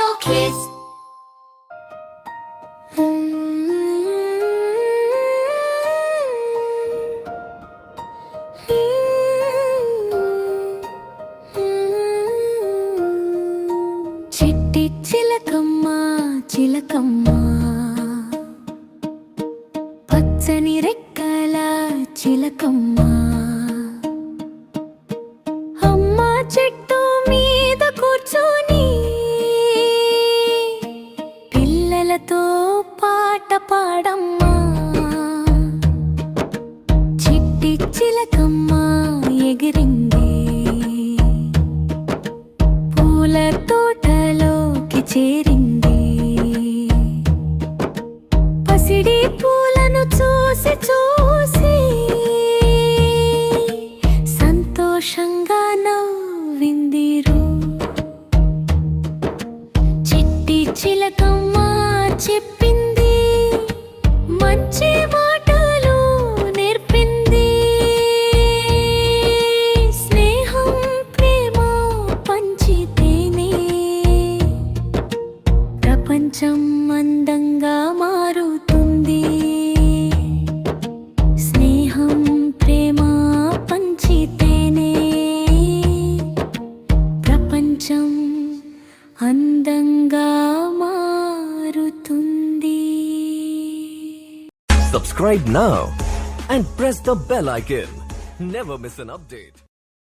Studio Kids. చిట్టి చిలకమ్మ చిలకమ్మ పచ్చని రెక్కల చిలకమ్మ అమ్మ చెట్టు మీద కూర్చొని పిల్లలతో పాట పాడమ్మా చిట్టి చిలకమ్మ ఎగిరింది పూల తోటలోకి చేరింది పసిడి పూలను చూసి చూసి సంతోషంగా నవ్విందిరు చిట్టి చిలకమ్మ చెప్పింది మంచి మాటలు నేర్పింది స్నేహం ప్రేమ పంచితేనే ప్రపంచం అందంగా మారుతుంది స్నేహం ప్రేమ పంచితేనే ప్రపంచం అందంగా మారుతుంది. Subscribe now and press the bell icon. Never miss an update.